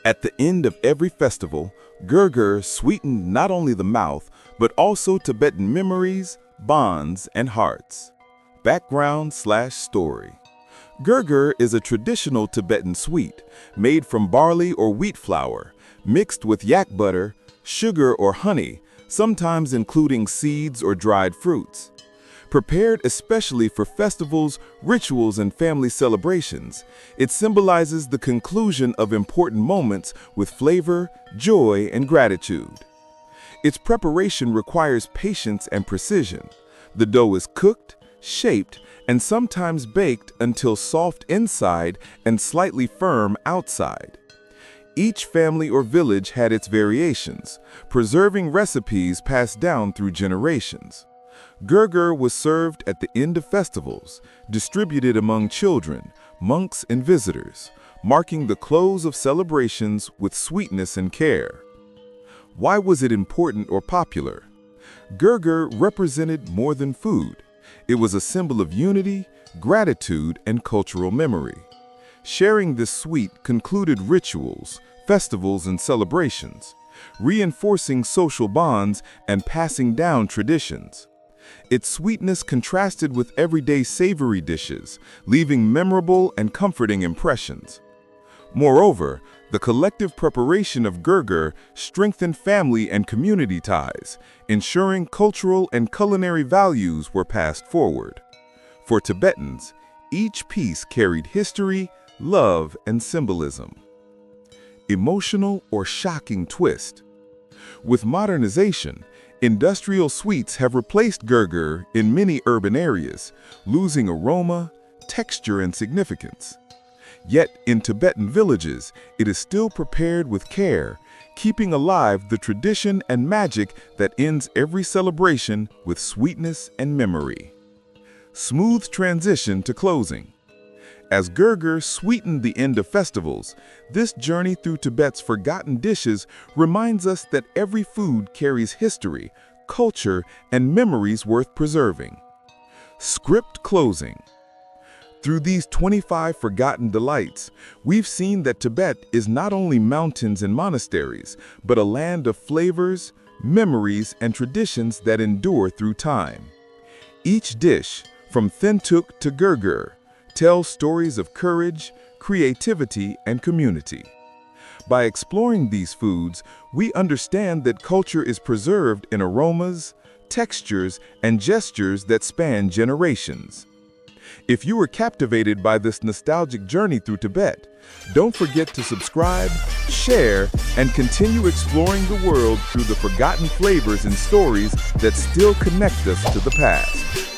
At the end of every festival, gur-gur sweetened not only the mouth, but also Tibetan memories, bonds, and hearts. Background/story. Gur-gur is a traditional Tibetan sweet made from barley or wheat flour, mixed with yak butter, sugar, or honey, sometimes including seeds or dried fruits. Prepared especially for festivals, rituals, and family celebrations, it symbolizes the conclusion of important moments with flavor, joy, and gratitude. Its preparation requires patience and precision. The dough is cooked, shaped, and sometimes baked until soft inside and slightly firm outside. Each family or village had its variations, preserving recipes passed down through generations. Gur-gur was served at the end of festivals, distributed among children, monks, and visitors, marking the close of celebrations with sweetness and care. Why was it important or popular? Gur-gur represented more than food. It was a symbol of unity, gratitude, and cultural memory. Sharing this sweet concluded rituals, festivals, and celebrations, reinforcing social bonds and passing down traditions. Its sweetness contrasted with everyday savory dishes, leaving memorable and comforting impressions. Moreover, the collective preparation of gur-gur strengthened family and community ties, ensuring cultural and culinary values were passed forward. For Tibetans, each piece carried history, love, and symbolism. Emotional or shocking twist. With modernization, industrial sweets have replaced gur-gur in many urban areas, losing aroma, texture, and significance. Yet, in Tibetan villages, it is still prepared with care, keeping alive the tradition and magic that ends every celebration with sweetness and memory. Smooth transition to closing. As gur-gur sweetened the end of festivals, this journey through Tibet's forgotten dishes reminds us that every food carries history, culture, and memories worth preserving. Script closing. Through these 25 forgotten delights, we've seen that Tibet is not only mountains and monasteries, but a land of flavors, memories, and traditions that endure through time. Each dish, from Thenthuk to Gur-gur, tells stories of courage, creativity, and community. By exploring these foods, we understand that culture is preserved in aromas, textures, and gestures that span generations. If you were captivated by this nostalgic journey through Tibet, don't forget to subscribe, share, and continue exploring the world through the forgotten flavors and stories that still connect us to the past.